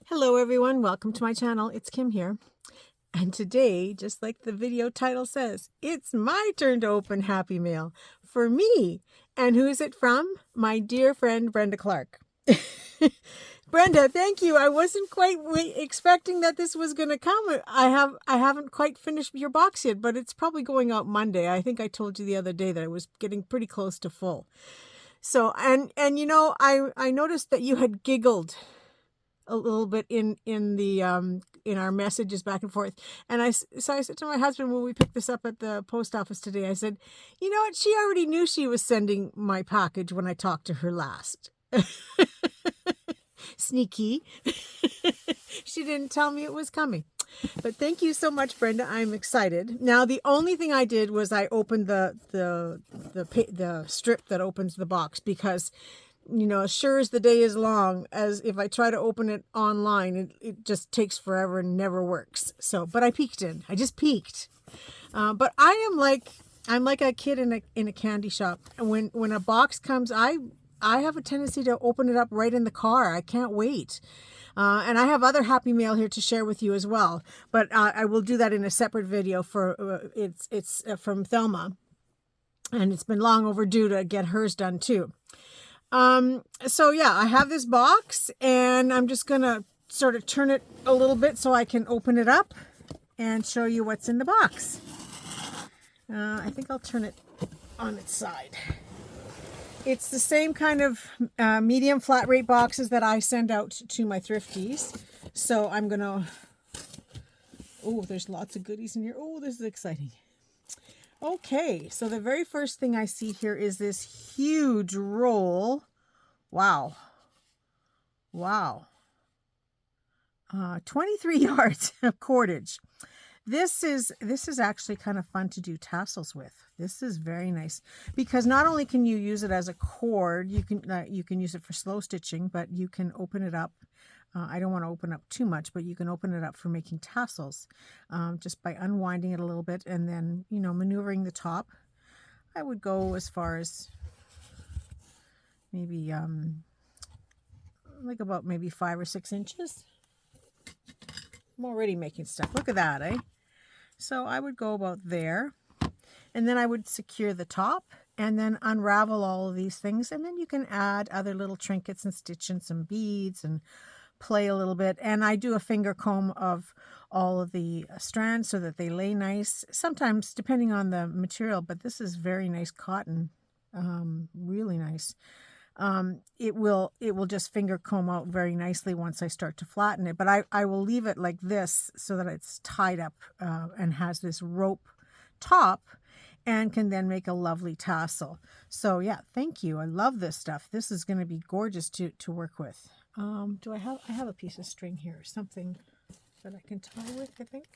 Hello everyone, welcome to my channel. It's Kim here. And today, just like the video title says, it's my turn to open Happy Mail for me. And who is it from? My dear friend Brenda Clark. Brenda, thank you. I wasn't quite expecting that this was going to come. I haven't quite finished your box yet, but it's probably going out Monday. I think I told you the other day that I was getting pretty close to full. So, and you know, I noticed that you had giggled a little bit in our messages back and forth, and I said to my husband when we picked this up at the post office today, I said, you know what, she already knew she was sending my package when I talked to her last. Sneaky. She didn't tell me it was coming. But thank you so much, Brenda. I'm excited. Now, the only thing I did was I opened the strip that opens the box, because you know, as sure as the day is long, as if I try to open it online, it just takes forever and never works. So, but I peeked in. I just peeked. But I'm like a kid in a candy shop. And when a box comes, I have a tendency to open it up right in the car. I can't wait. And I have other Happy Mail here to share with you as well. But I will do that in a separate video. For it's from Thelma, and it's been long overdue to get hers done too. So yeah, I have this box, and I'm just gonna sort of turn it a little bit so I can open it up and show you what's in the box. I think I'll turn it on its side. It's the same kind of medium flat rate boxes that I send out to my thrifties. So I'm gonna, oh, there's lots of goodies in here. Oh, this is exciting. Okay, so the very first thing I see here is this huge roll. Wow. Wow. 23 yards of cordage. This is actually kind of fun to do tassels with. This is very nice, because not only can you use it as a cord, you can use it for slow stitching, but you can open it up. I don't want to open up too much, but you can open it up for making tassels, just by unwinding it a little bit and then, you know, maneuvering the top. I would go as far as maybe like about maybe 5 or 6 inches. I'm already making stuff. Look at that, eh? So I would go about there, and then I would secure the top and then unravel all of these things, and then you can add other little trinkets and stitch in some beads and play a little bit. And I do a finger comb of all of the strands so that they lay nice, sometimes depending on the material, but this is very nice cotton, really nice. It will just finger comb out very nicely once I start to flatten it, but I will leave it like this so that it's tied up and has this rope top, and can then make a lovely tassel. So yeah, thank you. I love this stuff. This is going to be gorgeous to work with. I have a piece of string here, something that I can tie with, I think.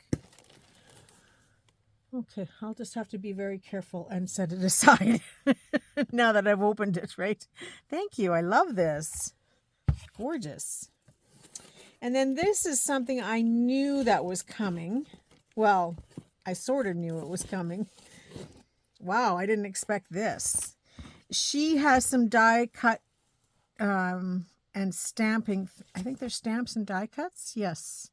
Okay, I'll just have to be very careful and set it aside now that I've opened it, right? Thank you. I love this. Gorgeous. And then this is something I knew that was coming. Well, I sort of knew it was coming. Wow, I didn't expect this. She has some die cut and stamping. I think they're stamps and die cuts. Yes.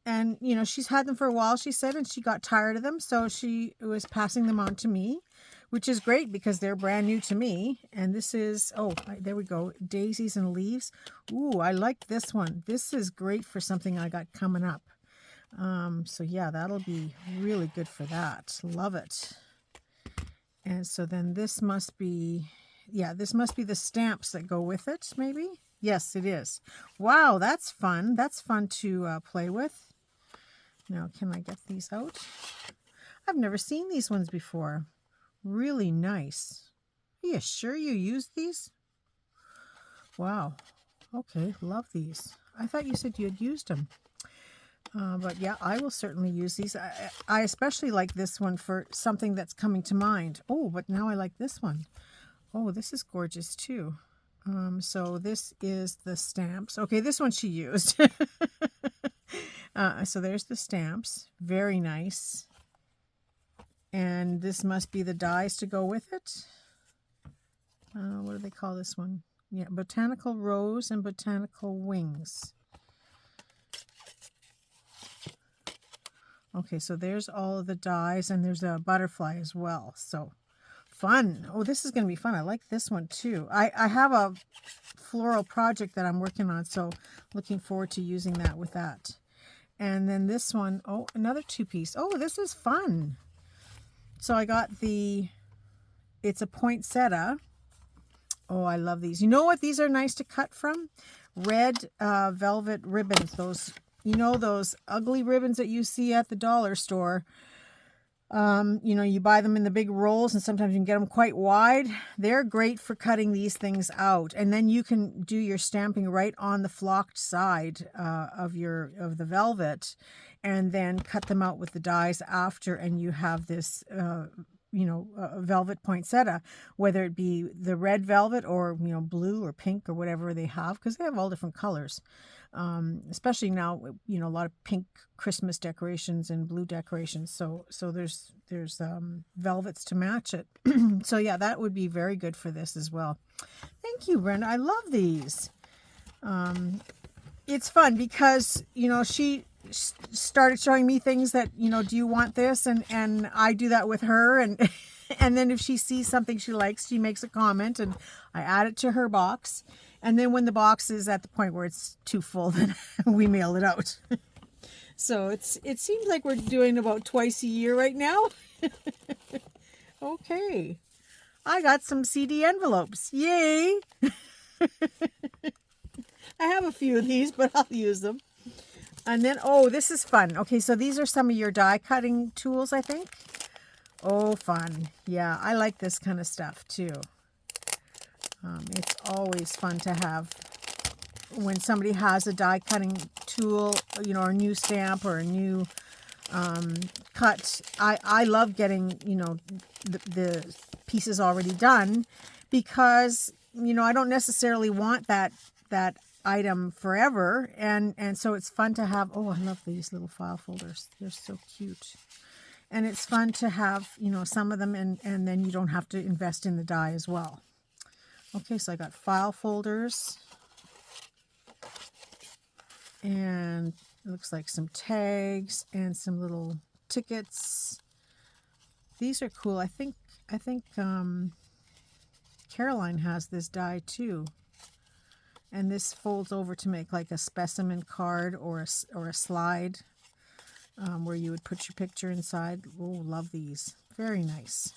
And, you know, she's had them for a while, she said, and she got tired of them. So she was passing them on to me, which is great because they're brand new to me. And this is, oh, there we go. Daisies and leaves. Ooh, I like this one. This is great for something I got coming up. So yeah, that'll be really good for that. Love it. And so then this must be, yeah, this must be the stamps that go with it, maybe. Yes, it is. Wow, that's fun. That's fun to play with. Now, can I get these out? I've never seen these ones before. Really nice. Are you sure you used these? Wow. Okay, love these. I thought you said you had used them. But yeah, I will certainly use these. I especially like this one for something that's coming to mind. Oh, but now I like this one. Oh, this is gorgeous too. So this is the stamps. Okay, this one she used. So there's the stamps. Very nice. And this must be the dies to go with it. What do they call this one? Yeah, botanical rose and botanical wings. Okay, so there's all of the dies, and there's a butterfly as well. So fun. Oh, this is going to be fun. I like this one too. I have a floral project that I'm working on, so looking forward to using that with that. And then this one, oh, another two-piece. Oh, this is fun. So I got it's a poinsettia. Oh, I love these. You know what these are nice to cut from? Red velvet ribbons. Those, you know, those ugly ribbons that you see at the dollar store. You know, you buy them in the big rolls, and sometimes you can get them quite wide. They're great for cutting these things out, and then you can do your stamping right on the flocked side of the velvet, and then cut them out with the dies after, and you have this you know, velvet poinsettia, whether it be the red velvet or, you know, blue or pink or whatever they have, because they have all different colors. Especially now, you know, a lot of pink Christmas decorations and blue decorations. So there's velvets to match it. So yeah, that would be very good for this as well. Thank you, Brenda. I love these. It's fun because, you know, she started showing me things that, you know, do you want this? And I do that with her. And and then if she sees something she likes, she makes a comment, and I add it to her box. And then when the box is at the point where it's too full, then we mail it out. So it seems like we're doing about twice a year right now. Okay. I got some CD envelopes. Yay! I have a few of these, but I'll use them. And then, oh, this is fun. Okay, so these are some of your die cutting tools, I think. Oh, fun. Yeah, I like this kind of stuff too. It's always fun to have when somebody has a die cutting tool, you know, or a new stamp or a new cut. I love getting, you know, the pieces already done, because, you know, I don't necessarily want that item forever, and so it's fun to have. Oh, I love these little file folders. They're so cute. And it's fun to have, you know, some of them, and then you don't have to invest in the die as well. Okay, so I got file folders, and it looks like some tags and some little tickets. These are cool. I think Caroline has this die too. And this folds over to make like a specimen card or a slide, where you would put your picture inside. Oh, love these. Very nice.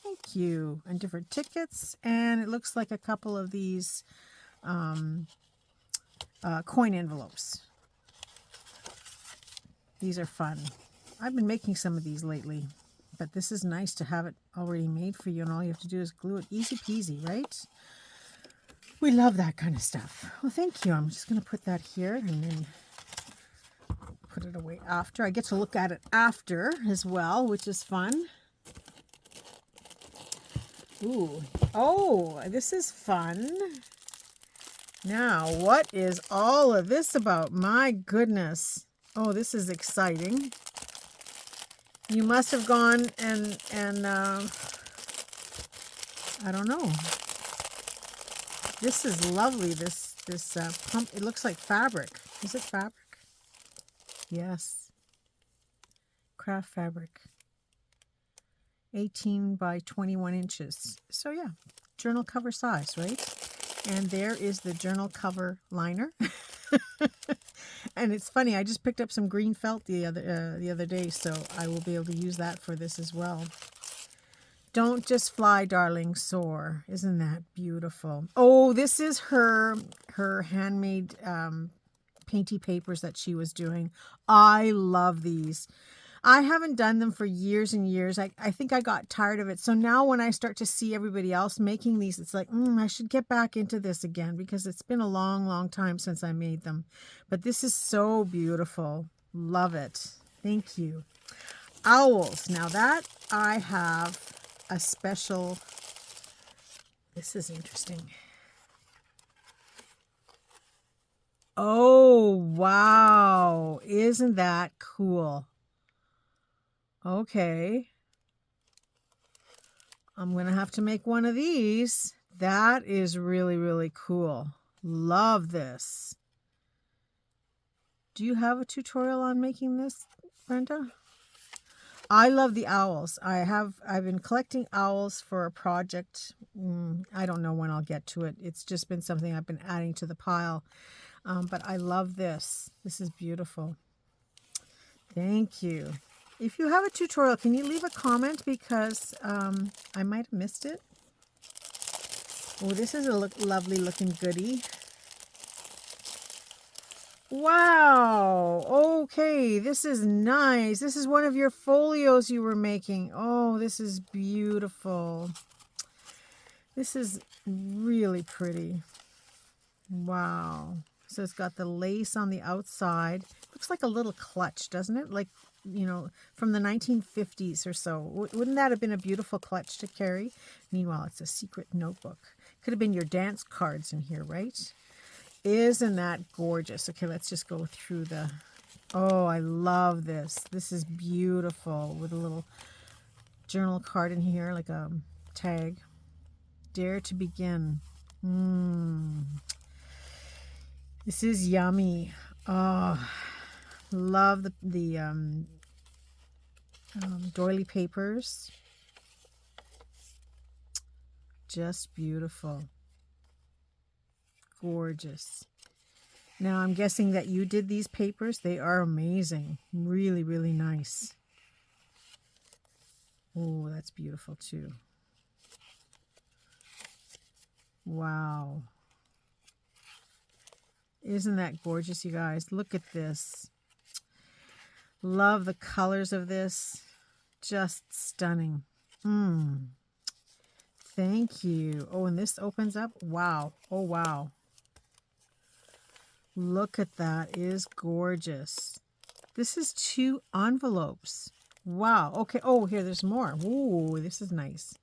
Thank you. And different tickets. And it looks like a couple of these coin envelopes. These are fun. I've been making some of these lately, but this is nice to have it already made for you, and all you have to do is glue it. Easy peasy, right? We love that kind of stuff. Well, thank you. I'm just going to put that here and then put it away after. I get to look at it after as well, which is fun. Ooh. Oh, this is fun. Now, what is all of this about? My goodness. Oh, this is exciting. You must have gone and I don't know. This is lovely. This pump. It looks like fabric. Is it fabric? Yes. Craft fabric. 18 by 21 inches. So yeah, journal cover size, right? And there is the journal cover liner. And it's funny, I just picked up some green felt the other day, so I will be able to use that for this as well. Don't just fly, darling, soar. Isn't that beautiful? Oh, this is her handmade painty papers that she was doing. I love these. I haven't done them for years and years. I think I got tired of it. So now when I start to see everybody else making these, it's like, I should get back into this again, because it's been a long, long time since I made them. But this is so beautiful. Love it. Thank you. Owls. Now that I have a special, this is interesting. Oh, wow. Isn't that cool? Okay. I'm going to have to make one of these. That is really, really cool. Love this. Do you have a tutorial on making this, Brenda? I love the owls. I've been collecting owls for a project. I don't know when I'll get to it. It's just been something I've been adding to the pile. But I love this. This is beautiful. Thank you. If you have a tutorial, can you leave a comment, because I might have missed it. Oh, this is a lovely looking goodie. Wow. Okay, this is nice. This is one of your folios you were making. Oh, this is beautiful. This is really pretty. Wow. So it's got the lace on the outside. Looks like a little clutch, doesn't it? Like, you know, from the 1950s or so. Wouldn't that have been a beautiful clutch to carry? Meanwhile, it's a secret notebook. Could have been your dance cards in here, right? Isn't that gorgeous? Okay, let's just go through the... Oh, I love this. This is beautiful, with a little journal card in here, like a tag. Dare to begin. This is yummy. Oh, love the doily papers. Just beautiful. Gorgeous. Now I'm guessing that you did these papers. They are amazing. Really, really nice. Oh, that's beautiful too. Wow. Isn't that gorgeous, you guys? Look at this. Love the colors of this. Just stunning. Thank you. Oh, and this opens up. Wow. Oh, wow. Look at that. It is gorgeous. This is 2 envelopes. Wow. Okay. Oh, here, there's more. Ooh, this is nice.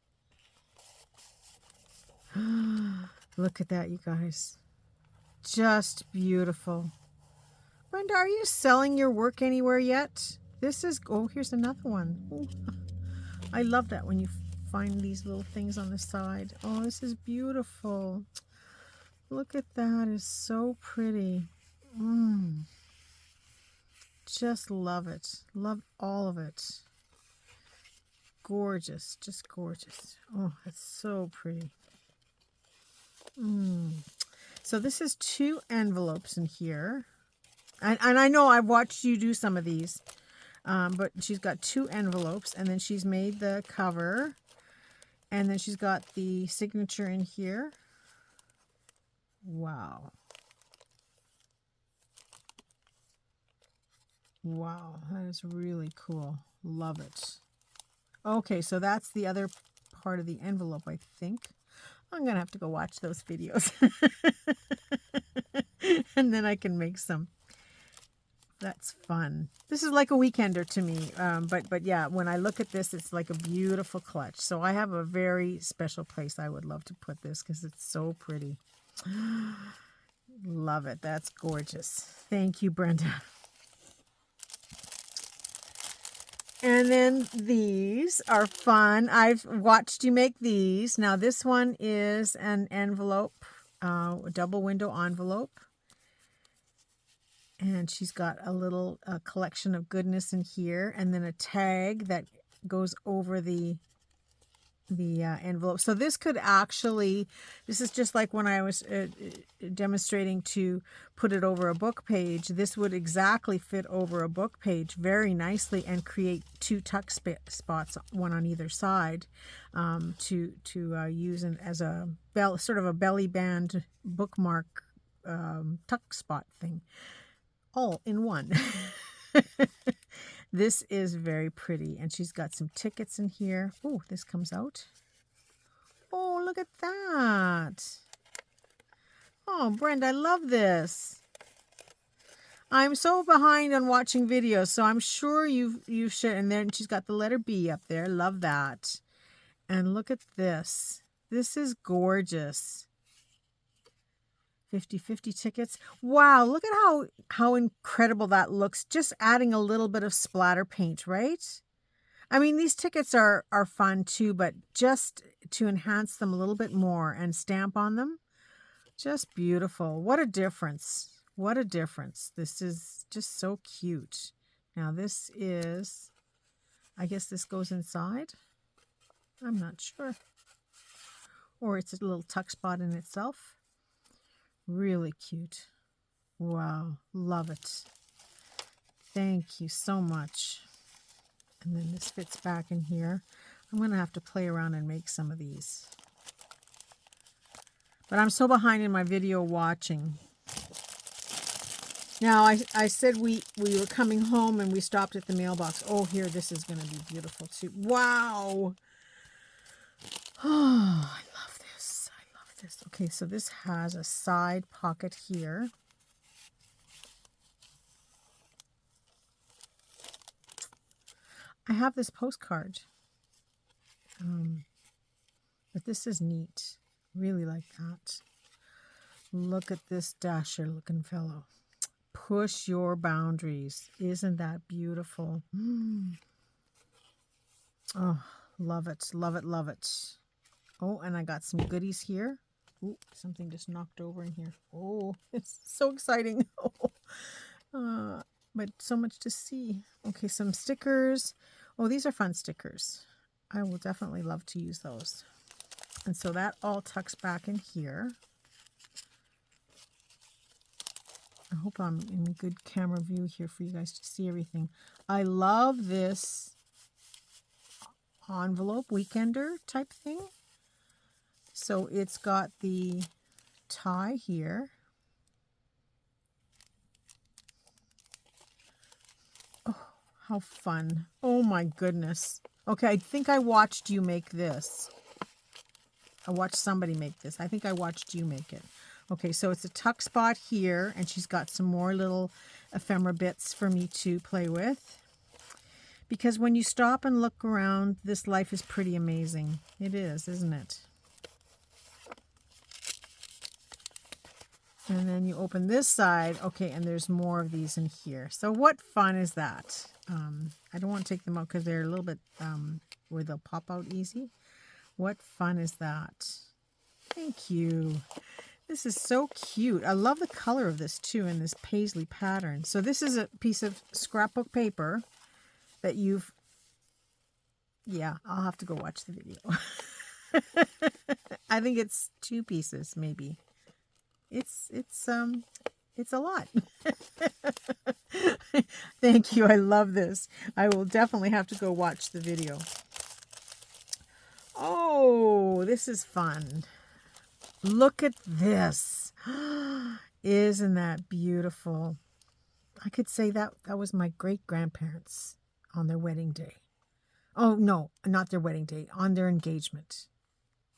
Look at that, you guys. Just beautiful. Brenda, are you selling your work anywhere yet? This is... Oh, here's another one. Ooh. I love that when you find these little things on the side. Oh, this is beautiful. Look at that. It's so pretty. Just love it. Love all of it. Gorgeous. Just gorgeous. Oh, it's so pretty. So this is 2 envelopes in here. And I know I've watched you do some of these. But she's got 2 envelopes. And then she's made the cover. And then she's got the signature in here. Wow. Wow, that is really cool. Love it. Okay, so that's the other part of the envelope, I think. I'm going to have to go watch those videos. And then I can make some. That's fun. This is like a weekender to me. But yeah, when I look at this, it's like a beautiful clutch. So I have a very special place I would love to put this, because it's so pretty. Love it. That's gorgeous. Thank you, Brenda. And then these are fun. I've watched you make these. Now this one is an envelope, a double window envelope. And she's got a little collection of goodness in here, and then a tag that goes over the envelope. So this could actually, this is just like when I was demonstrating to put it over a book page. This would exactly fit over a book page very nicely and create 2 tuck spots, one on either side, to use as a sort of a belly band bookmark tuck spot thing, all in one. This is very pretty, and she's got some tickets in here. Oh, this comes out. Oh, look at that. Oh, Brenda, I love this. I'm so behind on watching videos, so I'm sure you should. And then she's got the letter B up there. Love that. And look at this. This is gorgeous. 50/50 tickets. Wow, look at how incredible that looks. Just adding a little bit of splatter paint, right? I mean, these tickets are fun too, but just to enhance them a little bit more and stamp on them, just beautiful. What a difference. What a difference. This is just so cute. Now this is I guess this goes inside. I'm not sure. Or it's a little tuck spot in itself. Really cute. Wow, love it. Thank you so much. And then this fits back in here. I'm going to have to play around and make some of these. But I'm so behind in my video watching. Now, I said we were coming home and we stopped at the mailbox. Oh, here, this is going to be beautiful too. Wow. Oh, I love this. I love this. Okay, so this has a side pocket here. I have this postcard. But this is neat. Really like that. Look at this Dasher looking fellow. Push your boundaries. Isn't that beautiful? Oh, love it. Love it. Love it. Oh, and I got some goodies here. Ooh, something just knocked over in here. Oh, it's so exciting. But so much to see. Okay, some stickers. Oh, these are fun stickers. I will definitely love to use those. And so that all tucks back in here. I hope I'm in a good camera view here for you guys to see everything. I love this envelope weekender type thing. So it's got the tie here. Oh, how fun. Oh my goodness. Okay, I think I watched you make this. I watched somebody make this. I think I watched you make it. Okay, so it's a tuck spot here, and she's got some more little ephemera bits for me to play with. Because when you stop and look around, this life is pretty amazing. It is, isn't it? And then you open this side. Okay, and there's more of these in here. So what fun is that? I don't want to take them out because they're a little bit where they'll pop out easy. What fun is that? Thank you. This is so cute. I love the color of this too in this paisley pattern. So this is a piece of scrapbook paper that you've... Yeah, I'll have to go watch the video. I think it's 2 pieces maybe. It's a lot. Thank you. I love this. I will definitely have to go watch the video. Oh, this is fun. Look at this. Isn't that beautiful? I could say that was my great-grandparents on their wedding day. Oh, no, not their wedding day, on their engagement.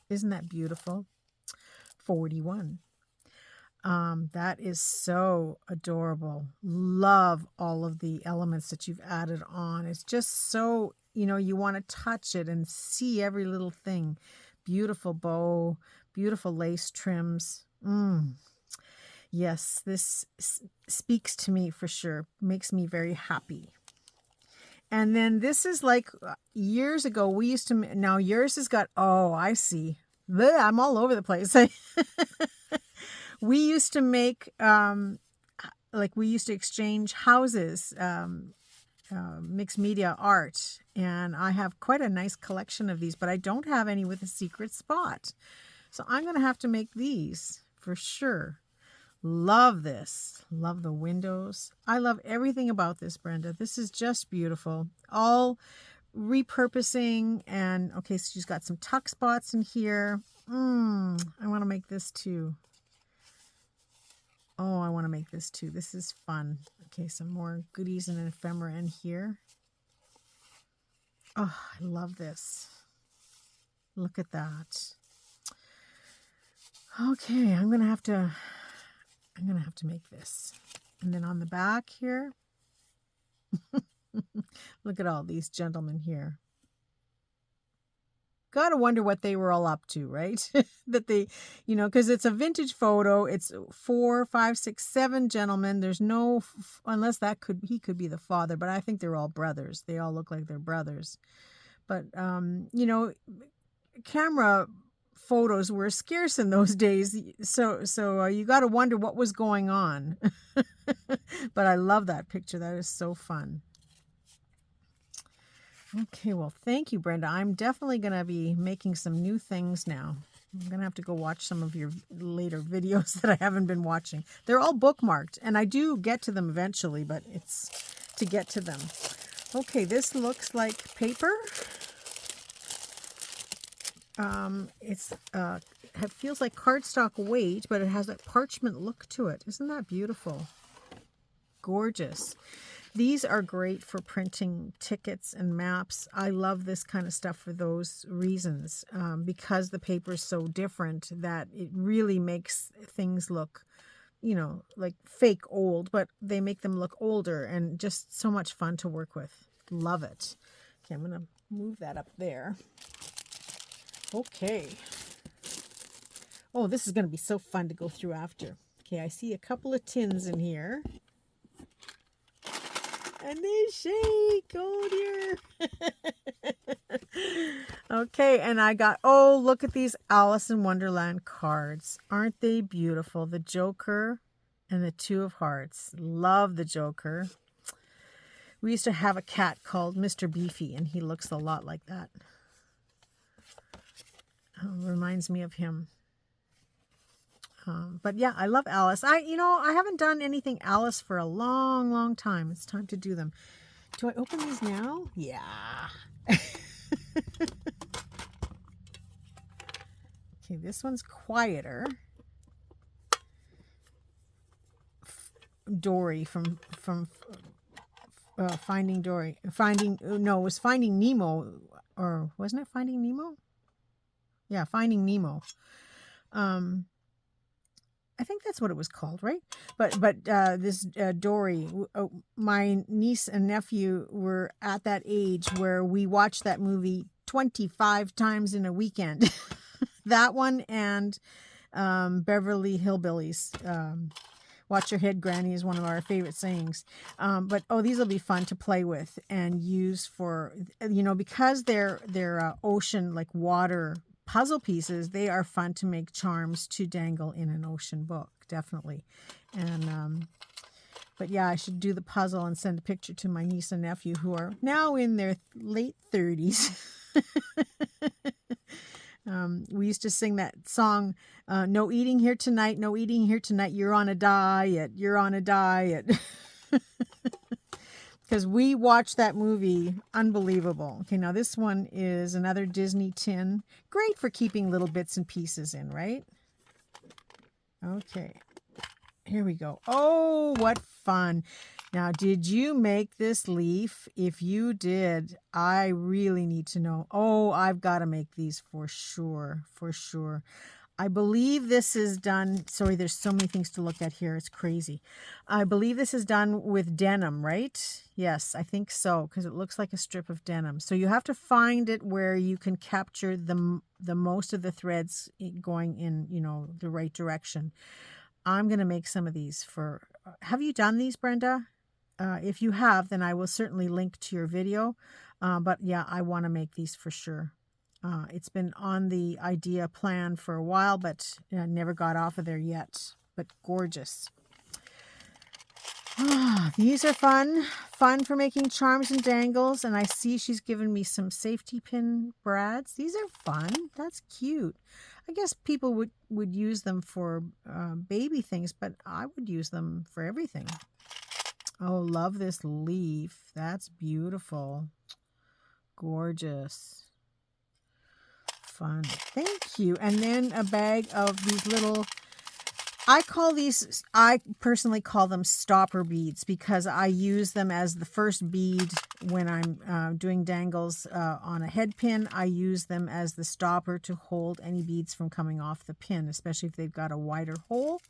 Isn't that beautiful? 41. That is so adorable. Love all of the elements that you've added on. It's just so, you want to touch it and see every little thing. Beautiful bow, beautiful lace trims. Yes, this speaks to me for sure. Makes me very happy. And then this is like years ago, we used to, now yours has got, oh, I see. Blech, I'm all over the place. We used to make, we used to exchange houses, mixed media art. And I have quite a nice collection of these, but I don't have any with a secret spot. So I'm going to have to make these for sure. Love this. Love the windows. I love everything about this, Brenda. This is just beautiful. All repurposing. And okay, so she's got some tuck spots in here. I want to make this too. Oh, I want to make this too. This is fun. Okay, some more goodies and ephemera in here. Oh, I love this. Look at that. Okay, I'm gonna have to make this. And then on the back here, look at all these gentlemen here. Gotta wonder what they were all up to, right? That they, because it's a vintage photo. It's 4, 5, 6, 7 gentlemen. There's no, unless he could be the father, but I think they're all brothers. They all look like they're brothers. But, camera photos were scarce in those days. So you got to wonder what was going on. But I love that picture. That is so fun. Okay, well, thank you, Brenda. I'm definitely going to be making some new things now. I'm going to have to go watch some of your later videos that I haven't been watching. They're all bookmarked, and I do get to them eventually, but it's to get to them. Okay, this looks like paper. It feels like cardstock weight, but it has that parchment look to it. Isn't that beautiful? Gorgeous. These are great for printing tickets and maps. I love this kind of stuff for those reasons, because the paper is so different that it really makes things look, you know, like fake old, but they make them look older and just so much fun to work with. Love it. Okay, I'm going to move that up there. Okay. Oh, this is going to be so fun to go through after. Okay, I see a couple of tins in here. And they shake. Oh, dear. Okay, and I got, oh, look at these Alice in Wonderland cards. Aren't they beautiful? The Joker and the Two of Hearts. Love the Joker. We used to have a cat called Mr. Beefy, and he looks a lot like that. Reminds me of him. But yeah, I love Alice. I haven't done anything Alice for a long, long time. It's time to do them. Do I open these now? Yeah. Okay, this one's quieter. Dory from Finding Dory. It was Finding Nemo, or wasn't it Finding Nemo? Yeah, Finding Nemo. I think that's what it was called, right? But this Dory, my niece and nephew were at that age where we watched that movie 25 times in a weekend. That one and Beverly Hillbillies. Watch your head, Granny is one of our favorite sayings. But these will be fun to play with and use for, because they're ocean, like water puzzle pieces. They are fun to make charms to dangle in an ocean book, definitely. And but yeah, I should do the puzzle and send a picture to my niece and nephew who are now in their late 30s. We used to sing that song, no eating here tonight, no eating here tonight, you're on a diet, you're on a diet. Because we watched that movie. Unbelievable. Okay, now this one is another Disney tin. Great for keeping little bits and pieces in, right? Okay, here we go. Oh, what fun. Now, did you make this leaf? If you did, I really need to know. Oh, I've got to make these for sure, for sure. I believe this is done. Sorry, there's so many things to look at here. It's crazy. I believe this is done with denim, right? Yes, I think so, because it looks like a strip of denim. So you have to find it where you can capture the most of the threads going in, the right direction. I'm going to make some of these for... Have you done these, Brenda? If you have, then I will certainly link to your video. But yeah, I want to make these for sure. It's been on the idea plan for a while, but never got off of there yet. But gorgeous. These are fun. Fun for making charms and dangles. And I see she's given me some safety pin brads. These are fun. That's cute. I guess people would use them for baby things, but I would use them for everything. Oh, love this leaf. That's beautiful. Gorgeous. Fun. Thank you. And then a bag of these little, I personally call them stopper beads because I use them as the first bead when I'm doing dangles on a head pin. I use them as the stopper to hold any beads from coming off the pin, especially if they've got a wider hole.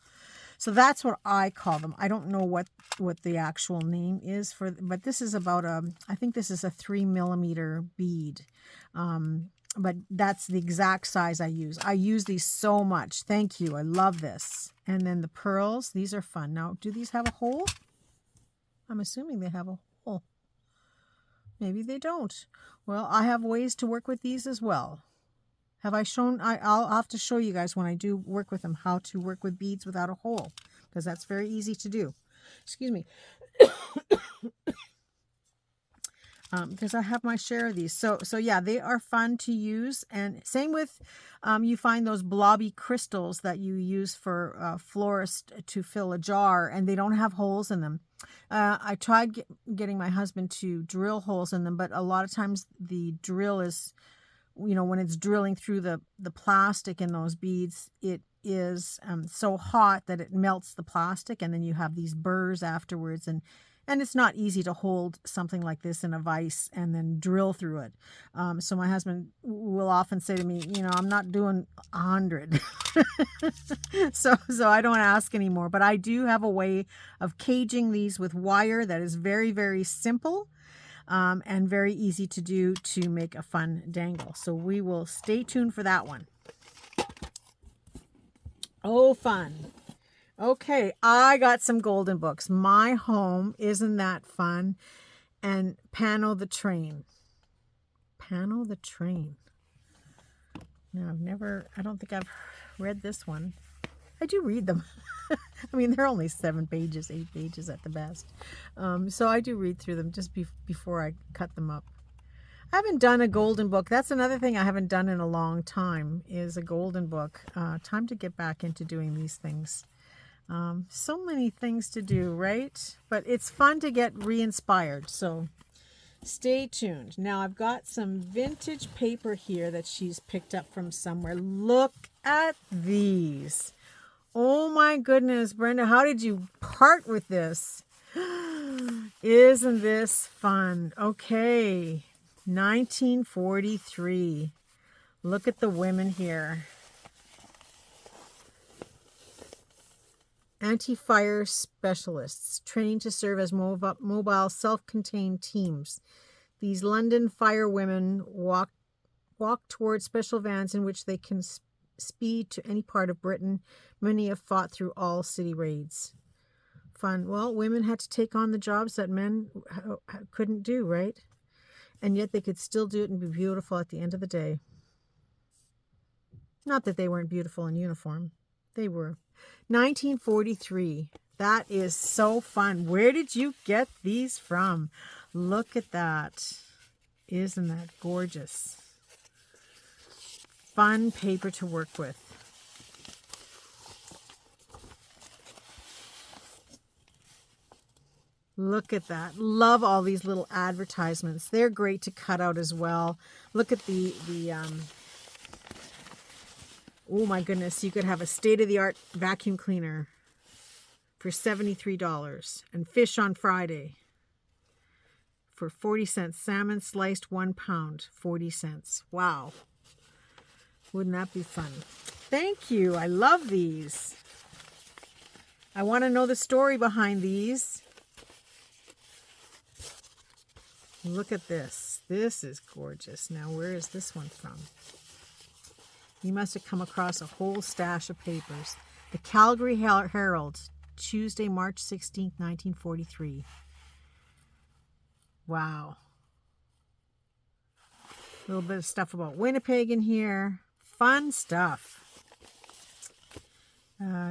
So that's what I call them. I don't know what the actual name is for, but this is about I think this is a 3 millimeter bead. But that's the exact size I use. I use these so much. Thank you. I love this. And then the pearls, these are fun. Now, do these have a hole? I'm assuming they have a hole. Maybe they don't. Well, I have ways to work with these as well. Have I shown? I'll have to show you guys when I do work with them how to work with beads without a hole, because that's very easy to do. Excuse me. because I have my share of these. So yeah, they are fun to use. And same with, you find those blobby crystals that you use for florist to fill a jar, and they don't have holes in them. I tried getting my husband to drill holes in them, but a lot of times the drill is, when it's drilling through the plastic in those beads, it is so hot that it melts the plastic, and then you have these burrs afterwards, and it's not easy to hold something like this in a vise and then drill through it. So my husband will often say to me, I'm not doing 100. So I don't ask anymore, but I do have a way of caging these with wire that is very, very simple. And very easy to do to make a fun dangle. So we will stay tuned for that one. Oh, fun. Okay, I got some golden books. My home, isn't that fun? And Pano the Train. Pano the Train. Now, I don't think I've read this one. I do read them. I mean, they're only 7 pages, 8 pages at the best. So I do read through them just before I cut them up. I haven't done a golden book. That's another thing I haven't done in a long time, is a golden book. Time to get back into doing these things. So many things to do, right? But it's fun to get re-inspired. So stay tuned. Now I've got some vintage paper here that she's picked up from somewhere. Look at these. Oh my goodness, Brenda, how did you part with this? Isn't this fun? Okay, 1943. Look at the women here. Anti-fire specialists trained to serve as mobile self-contained teams. These London firewomen walk towards special vans in which they can speed to any part of Britain. Many have fought through all city raids. Fun. Well, women had to take on the jobs that men couldn't do, right? And yet they could still do it and be beautiful at the end of the day. Not that they weren't beautiful in uniform. They were. 1943. That is so fun. Where did you get these from? Look at that. Isn't that gorgeous? Fun paper to work with. Look at that. Love all these little advertisements. They're great to cut out as well. Look at the oh my goodness, you could have a state-of-the-art vacuum cleaner for $73, and fish on Friday for 40 cents. Salmon sliced 1 pound, 40 cents. Wow. Wouldn't that be fun? Thank you. I love these. I want to know the story behind these. Look at this. This is gorgeous. Now, where is this one from? You must have come across a whole stash of papers. The Calgary Herald, Tuesday, March 16th, 1943. Wow. A little bit of stuff about Winnipeg in here. Fun stuff.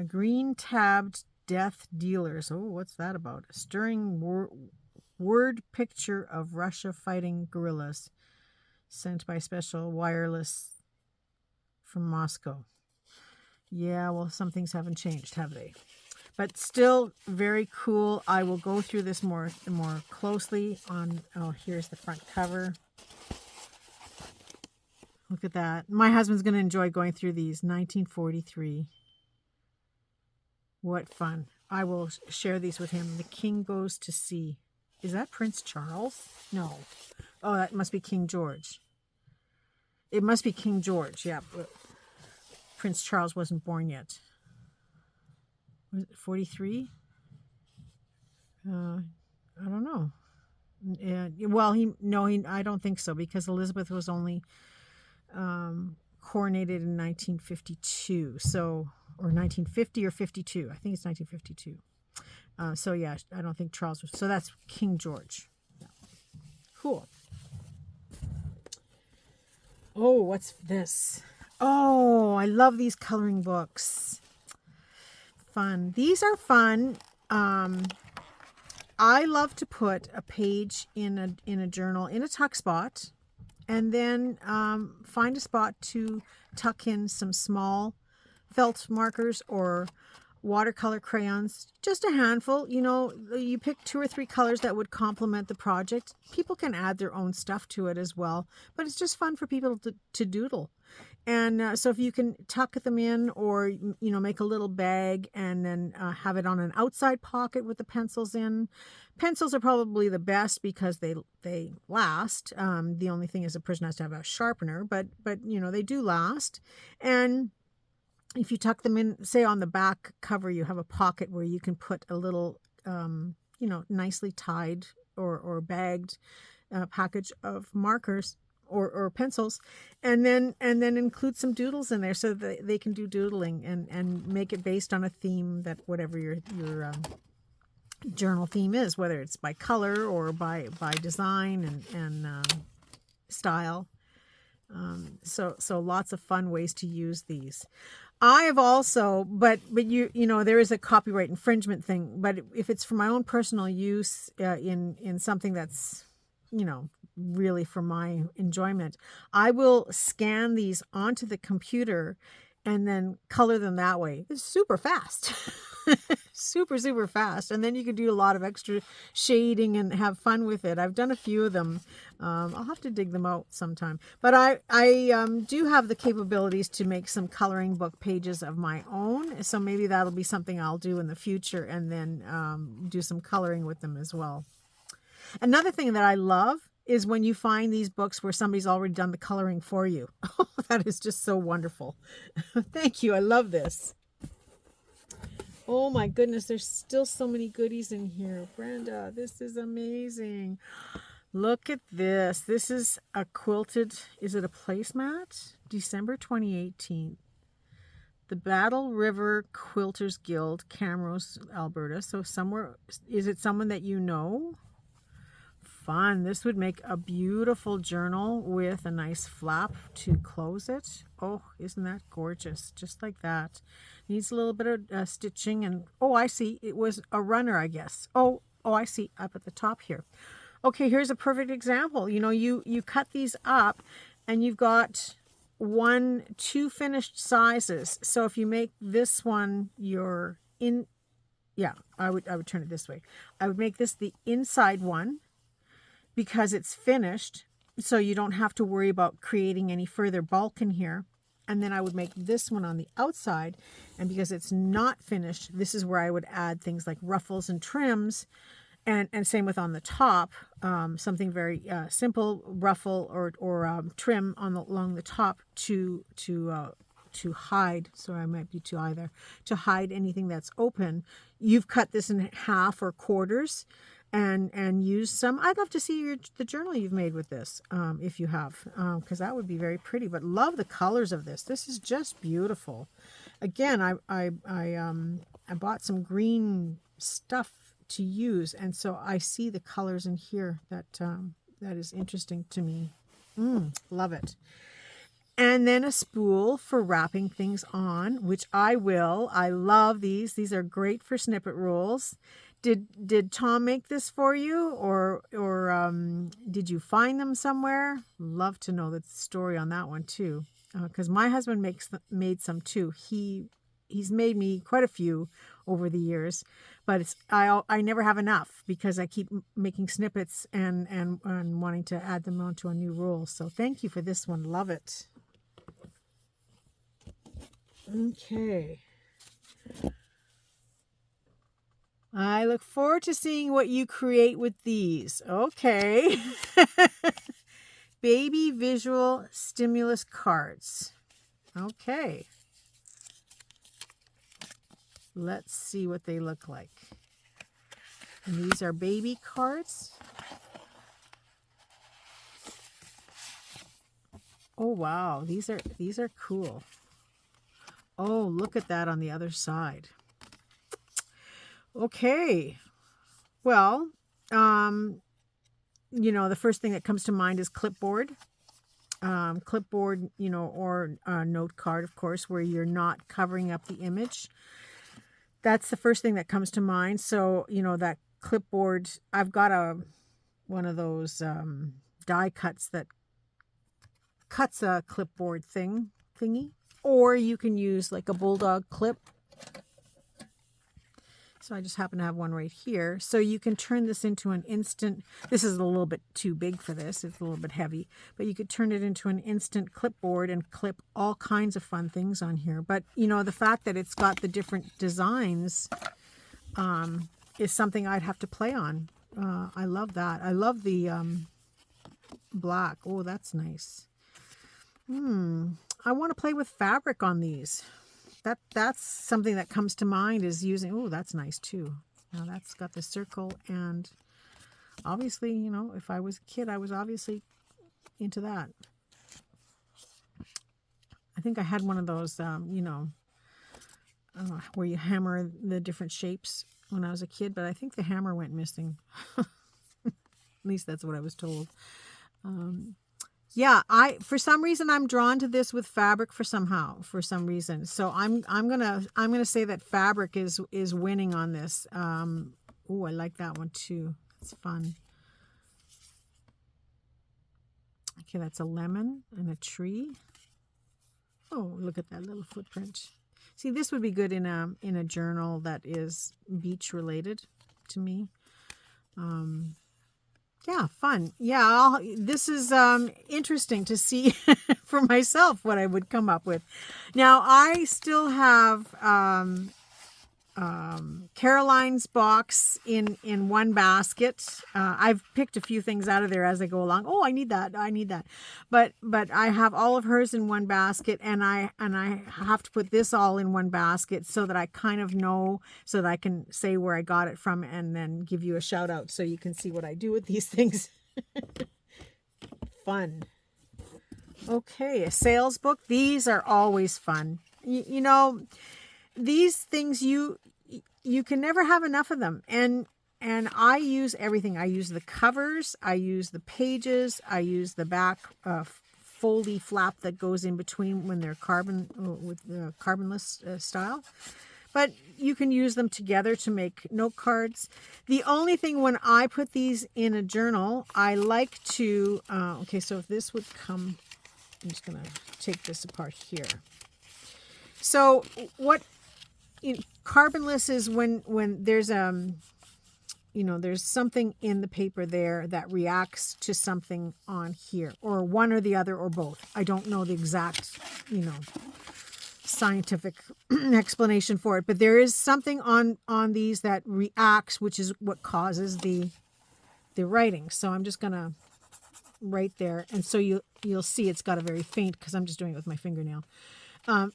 Green tabbed death dealers. Oh, what's that about? A stirring word picture of Russia fighting guerrillas sent by special wireless from Moscow. Yeah, well, some things haven't changed, have they? But still very cool. I will go through this more closely on, oh, here's the front cover. Look at that. My husband's going to enjoy going through these. 1943. What fun. I will share these with him. The King Goes to Sea. Is that Prince Charles? No. Oh, that must be King George. It must be King George, yeah. Prince Charles wasn't born yet. Was it 43? I don't know. Well, I don't think so, because Elizabeth was only coronated in 1952, so, or 1950 or 52. I think it's 1952. So yeah, I don't think Charles was. So that's King George. Yeah. Cool. Oh, what's this? Oh, I love these coloring books. Fun. These are fun. I love to put a page in a journal in a tuck spot, and then find a spot to tuck in some small felt markers or watercolor crayons, just a handful. You know, you pick 2 or 3 colors that would complement the project. People can add their own stuff to it as well, but it's just fun for people to doodle. And so if you can tuck them in, or, you know, make a little bag and then have it on an outside pocket with the pencils in. Pencils are probably the best because they last. The only thing is a person has to have a sharpener, but you know, they do last. And if you tuck them in, say on the back cover, you have a pocket where you can put a little, you know, nicely tied or bagged package of markers or pencils, and then include some doodles in there so that they can do doodling and make it based on a theme, that whatever your journal theme is, whether it's by color or by design and style. So lots of fun ways to use these. I have also, but you know, there is a copyright infringement thing, but if it's for my own personal use, in something that's, you know, really for my enjoyment, I will scan these onto the computer and then color them that way. It's super fast. super fast, and then you can do a lot of extra shading and have fun with it. I've done a few of them. I'll have to dig them out sometime, but I do have the capabilities to make some coloring book pages of my own, so maybe that'll be something I'll do in the future, and then do some coloring with them as well. Another thing that I love is when you find these books where somebody's already done the coloring for you. That is just so wonderful. Thank you. I love this. Oh my goodness, there's still so many goodies in here. Brenda, this is amazing. Look at this. This is a quilted, is it a placemat? December 2018. The Battle River Quilters Guild, Camrose, Alberta. So somewhere, is it someone that you know? Fun. This would make a beautiful journal with a nice flap to close it. Oh, isn't that gorgeous? Just like that. Needs a little bit of stitching, and oh, I see. It was a runner, I guess. Oh, I see, up at the top here. Okay, here's a perfect example. You know, you cut these up, and you've got 2 finished sizes. So if you make this one your I would turn it this way. I would make this the inside one, because it's finished, so you don't have to worry about creating any further bulk in here. And then I would make this one on the outside, and because it's not finished, this is where I would add things like ruffles and trims, and same with on the top, something very simple, ruffle or trim along the top to hide. So I might be to either to hide anything that's open. You've cut this in half or quarters, and use some. I'd love to see the journal you've made with this, if you have, because that would be very pretty. But love the colors of this. This is just beautiful. Again, I bought some green stuff to use, and so I see the colors in here that is interesting to me. Love it. And then a spool for wrapping things on, which I will. I love these. These are great for snippet rolls. Did Tom make this for you, or did you find them somewhere? Love to know the story on that one too, because my husband made some too. He's made me quite a few over the years, but I never have enough because I keep making snippets and wanting to add them onto a new roll. So thank you for this one. Love it. Okay. I look forward to seeing what you create with these. Okay. Baby visual stimulus cards. Okay. Let's see what they look like. And these are baby cards. Oh wow, these are cool. Oh, look at that on the other side. Okay, well, you know, the first thing that comes to mind is clipboard. Clipboard, you know, or a note card, of course, where you're not covering up the image. That's the first thing that comes to mind. So, you know, that clipboard. I've got one of those die cuts that cuts a clipboard thingy, or you can use like a bulldog clip. So I just happen to have one right here. So you can turn this into an instant. This is a little bit too big for this. It's a little bit heavy, but you could turn it into an instant clipboard and clip all kinds of fun things on here. But you know, the fact that it's got the different designs is something I'd have to play on. I love that. I love the black. Oh, that's nice. I want to play with fabric on these. That's something that comes to mind, is using. Oh, that's nice too. Now that's got the circle, and obviously, you know, if I was a kid, I was obviously into that. I think I had one of those, you know, where you hammer the different shapes when I was a kid, but I think the hammer went missing. At least that's what I was told. Yeah, for some reason I'm drawn to this with fabric for some reason. So I'm gonna say that fabric is winning on this. Oh, I like that one too. It's fun. Okay, that's a lemon and a tree. Oh, look at that little footprint. See, this would be good in a journal that is beach related to me. Yeah, fun. Yeah, this is interesting to see for myself what I would come up with. Now, I still have Caroline's box in one basket. I've picked a few things out of there as I go along. Oh, I need that. I need that. But I have all of hers in one basket, and I have to put this all in one basket so that I kind of know, so that I can say where I got it from and then give you a shout out so you can see what I do with these things. Fun. Okay, a sales book. These are always fun. You know, these things you can never have enough of them, and I use everything. I use the covers, I use the pages, I use the back foldy flap that goes in between when they're carbon with the carbonless style. But you can use them together to make note cards. The only thing, when I put these in a journal, I like to okay, so if this would come, I'm just gonna take this apart here. So what carbonless is when there's you know, there's something in the paper there that reacts to something on here, or one or the other or both. I don't know the exact, you know, scientific explanation for it, but there is something on these that reacts, which is what causes the writing. So I'm just gonna write there, and so you'll see it's got a very faint, because I'm just doing it with my fingernail.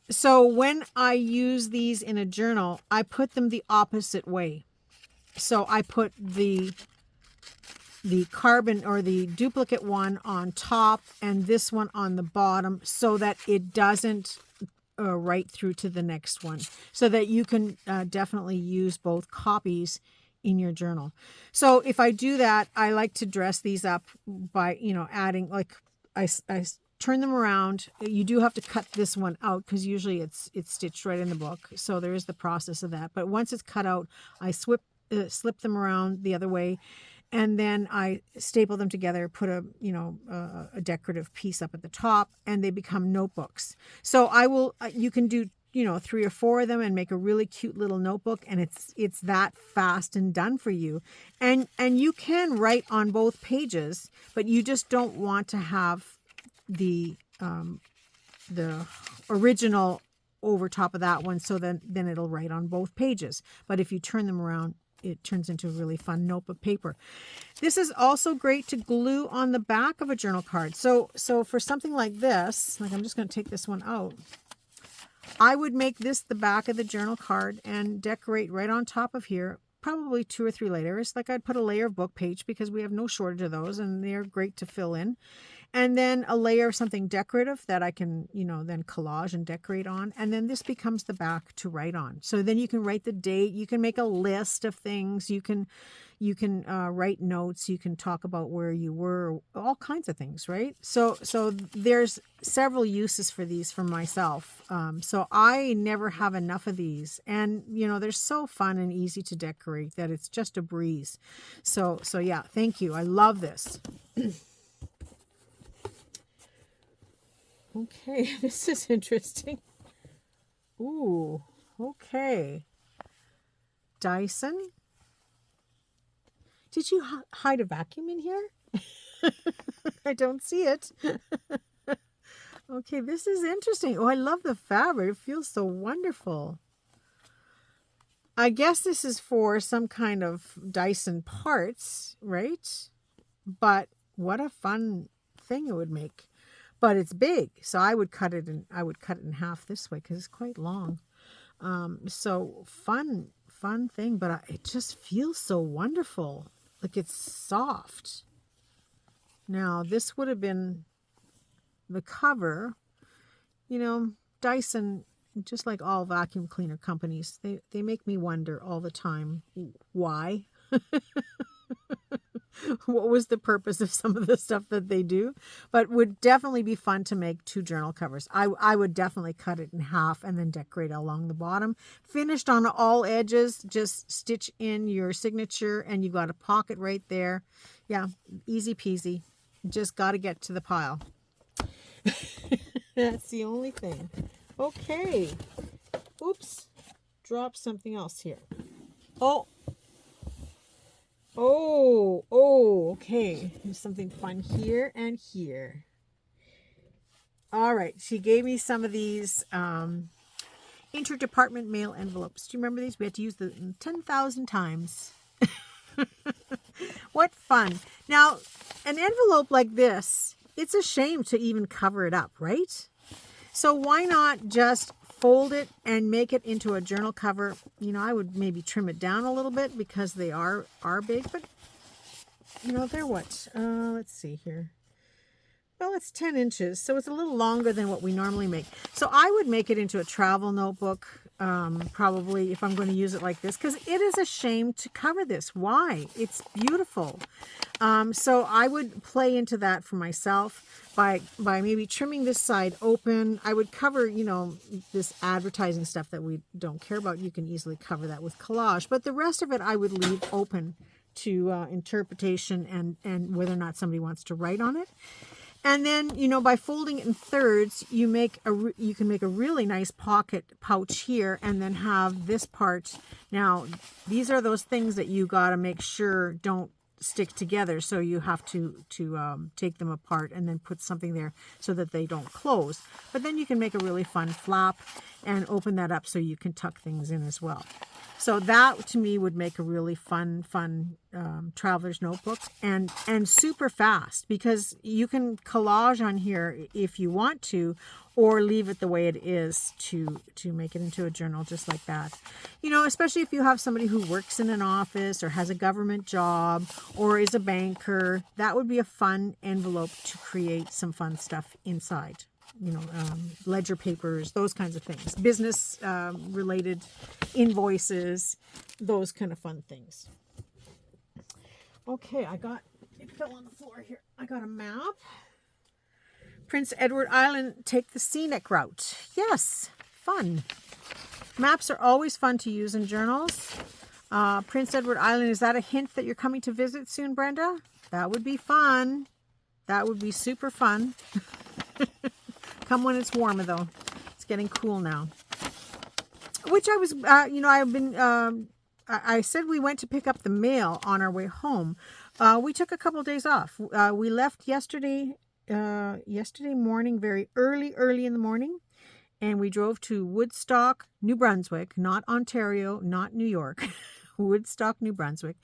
So when I use these in a journal, I put them the opposite way. So I put the carbon or the duplicate one on top and this one on the bottom, so that it doesn't write through to the next one, so that you can definitely use both copies in your journal. So if I do that, I like to dress these up by, you know, adding, like, I turn them around. You do have to cut this one out, because usually it's stitched right in the book. So there is the process of that. But once it's cut out, I slip them around the other way, and then I staple them together, put a decorative piece up at the top, and they become notebooks. So you can do, you know, 3 or 4 of them and make a really cute little notebook, and it's that fast and done for you. And you can write on both pages, but you just don't want to have the original over top of that one, so then it'll write on both pages. But if you turn them around, it turns into a really fun notebook paper. This is also great to glue on the back of a journal card. So for something like this, like, I'm just going to take this one out, I would make this the back of the journal card and decorate right on top of here, probably 2 or 3 layers. Like, I'd put a layer of book page, because we have no shortage of those, and they're great to fill in. And then a layer of something decorative that I can, you know, then collage and decorate on. And then this becomes the back to write on. So then you can write the date. You can make a list of things. You can, You can write notes. You can talk about where you were, all kinds of things, right? So there's several uses for these for myself. So I never have enough of these. And, they're so fun and easy to decorate that it's just a breeze. So yeah, thank you. I love this. Okay, this is interesting. Ooh, okay. Dyson. Did you hide a vacuum in here? I don't see it. Okay, this is interesting. Oh, I love the fabric. It feels so wonderful. I guess this is for some kind of Dyson parts, right? But what a fun thing it would make. But it's big, so I would cut it in half this way because it's quite long. So fun thing, but it just feels so wonderful. Like it's soft. Now this would have been the cover. Dyson, just like all vacuum cleaner companies, they make me wonder all the time why. What was the purpose of some of the stuff that they do? But would definitely be fun to make 2 journal covers. I would definitely cut it in half and then decorate along the bottom. Finished on all edges, just stitch in your signature and you got a pocket right there. Yeah, easy peasy. Just got to get to the pile. That's the only thing. Okay. Oops. Dropped something else here. Oh, okay. There's something fun here and here. All right. She gave me some of these interdepartment mail envelopes. Do you remember these? We had to use them 10,000 times. What fun. Now, an envelope like this, it's a shame to even cover it up, right? So why not just fold it and make it into a journal cover? I would maybe trim it down a little bit because they are big, but they're what? Let's see here. Well, it's 10 inches, so it's a little longer than what we normally make. So I would make it into a travel notebook, probably, if I'm going to use it like this, because it is a shame to cover this. Why? It's beautiful. So I would play into that for myself by maybe trimming this side open. I would cover, this advertising stuff that we don't care about. You can easily cover that with collage, but the rest of it I would leave open to interpretation and whether or not somebody wants to write on it. And then, by folding it in thirds, you can make a really nice pocket pouch here and then have this part. Now, these are those things that you got to make sure don't stick together. So you have to take them apart and then put something there so that they don't close. But then you can make a really fun flap and open that up so you can tuck things in as well. So that to me would make a really fun traveler's notebook and super fast, because you can collage on here if you want to, or leave it the way it is to make it into a journal just like that. Especially if you have somebody who works in an office or has a government job or is a banker, that would be a fun envelope to create some fun stuff inside. Ledger papers, those kinds of things, business related invoices, those kind of fun things. Okay, it fell on the floor here. I got a map. Prince Edward Island, take the scenic route. Yes, fun. Maps are always fun to use in journals. Prince Edward Island, is that a hint that you're coming to visit soon, Brenda? That would be fun. That would be super fun. Come when it's warmer, though. It's getting cool now. Which I was, I said we went to pick up the mail on our way home. We took a couple of days off. We left yesterday morning, very early in the morning. And we drove to Woodstock, New Brunswick, not Ontario, not New York. Woodstock, New Brunswick.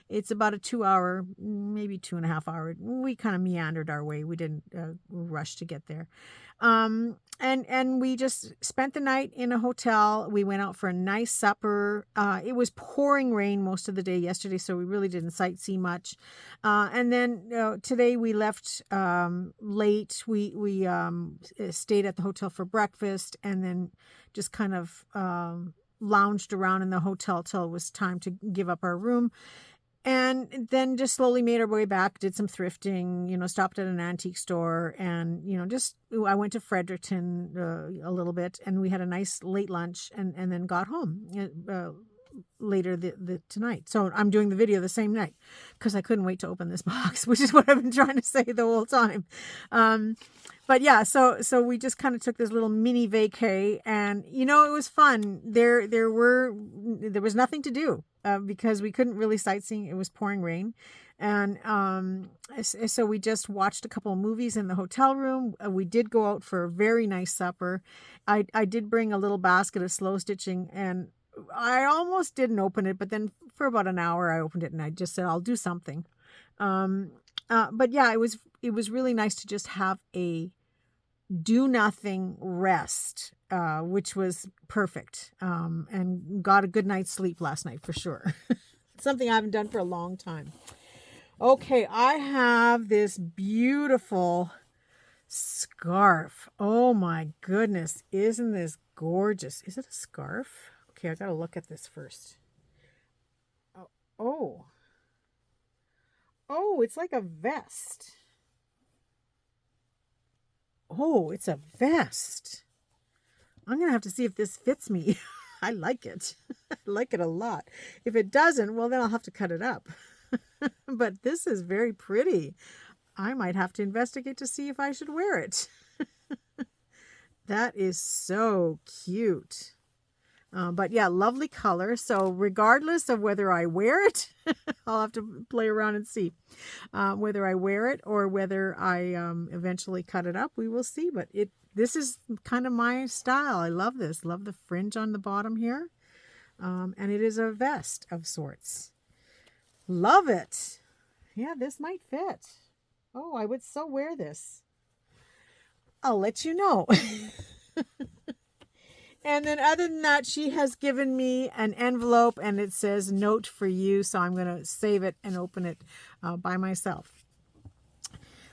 It's about a 2-hour, maybe 2.5 hour. We kind of meandered our way. We didn't rush to get there. And we just spent the night in a hotel. We went out for a nice supper. It was pouring rain most of the day yesterday, so we really didn't sightsee much. And then today we left late. We stayed at the hotel for breakfast and then just kind of lounged around in the hotel till it was time to give up our room. And then just slowly made our way back, did some thrifting, stopped at an antique store, and, I went to Fredericton a little bit, and we had a nice late lunch, and then got home later tonight. So I'm doing the video the same night because I couldn't wait to open this box, which is what I've been trying to say the whole time. But yeah, so we just kind of took this little mini vacay, and it was fun. There was nothing to do because we couldn't really sightsee. It was pouring rain, and so we just watched a couple of movies in the hotel room. We did go out for a very nice supper. I did bring a little basket of slow stitching, and I almost didn't open it, but then for about an hour I opened it, and I just said I'll do something. But yeah, it was really nice to just have a do nothing rest, which was perfect, and got a good night's sleep last night for sure. Something I haven't done for a long time. Okay, I have this beautiful scarf. Oh my goodness, isn't this gorgeous? Is it a scarf? Okay, I gotta look at this first. Oh, it's like a vest. Oh, it's a vest. I'm gonna have to see if this fits me. I like it. I like it a lot. If it doesn't, well, then I'll have to cut it up. But this is very pretty. I might have to investigate to see if I should wear it. That is so cute. But yeah, lovely color. So regardless of whether I wear it, I'll have to play around and see whether I wear it or whether I eventually cut it up. We will see. But this is kind of my style. I love this. Love the fringe on the bottom here. And it is a vest of sorts. Love it. Yeah, this might fit. Oh, I would so wear this. I'll let you know. And then other than that, she has given me an envelope, and it says note for you. So I'm going to save it and open it by myself.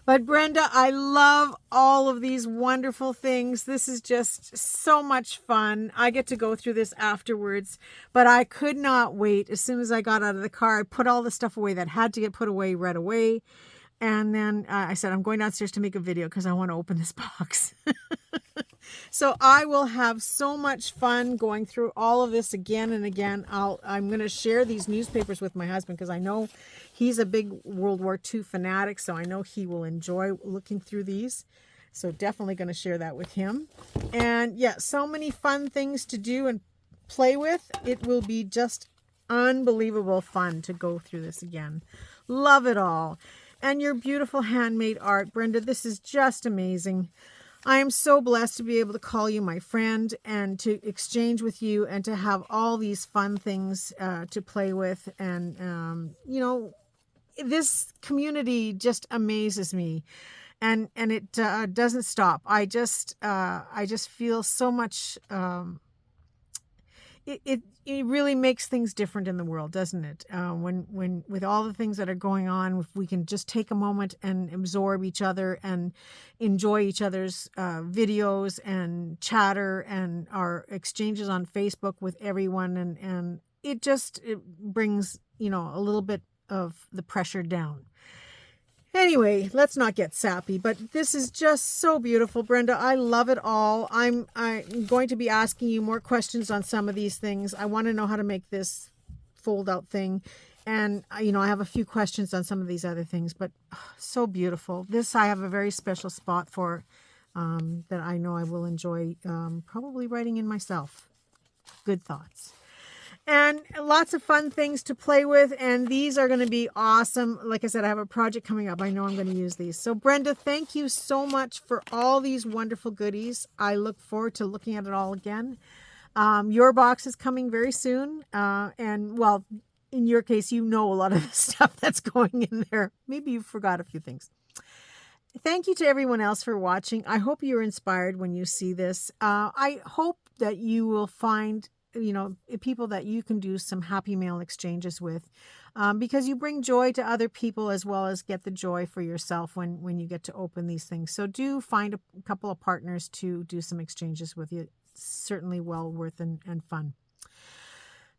But Brenda, I love all of these wonderful things. This is just so much fun. I get to go through this afterwards, but I could not wait. As soon as I got out of the car, I put all the stuff away that had to get put away right away. And then I said, I'm going downstairs to make a video because I want to open this box. So I will have so much fun going through all of this again and again. I'm going to share these newspapers with my husband because I know he's a big World War II fanatic. So I know he will enjoy looking through these. So definitely going to share that with him. And yeah, so many fun things to do and play with. It will be just unbelievable fun to go through this again. Love it all. And your beautiful handmade art, Brenda. This is just amazing. I am so blessed to be able to call you my friend and to exchange with you and to have all these fun things to play with. And, this community just amazes me. And it doesn't stop. I just feel so much... It really makes things different in the world, doesn't it? When with all the things that are going on, if we can just take a moment and absorb each other and enjoy each other's videos and chatter and our exchanges on Facebook with everyone, and it brings a little bit of the pressure down. Anyway, let's not get sappy, but this is just so beautiful, Brenda. I love it all. I'm going to be asking you more questions on some of these things. I want to know how to make this fold-out thing. And, I have a few questions on some of these other things, but so beautiful. This I have a very special spot for that I know I will enjoy probably writing in myself. Good thoughts. And lots of fun things to play with. And these are going to be awesome. Like I said, I have a project coming up. I know I'm going to use these. So Brenda, thank you so much for all these wonderful goodies. I look forward to looking at it all again. Your box is coming very soon. And well, in your case, a lot of the stuff that's going in there. Maybe you forgot a few things. Thank you to everyone else for watching. I hope you're inspired when you see this. I hope that you will find people that you can do some happy mail exchanges with, because you bring joy to other people as well as get the joy for yourself when you get to open these things. So do find a couple of partners to do some exchanges with you. It's certainly well worth and fun.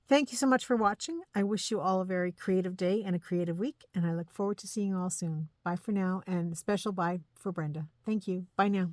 Thank you so much for watching. I wish you all a very creative day and a creative week, and I look forward to seeing you all soon. Bye for now, and a special bye for Brenda. Thank you. Bye now.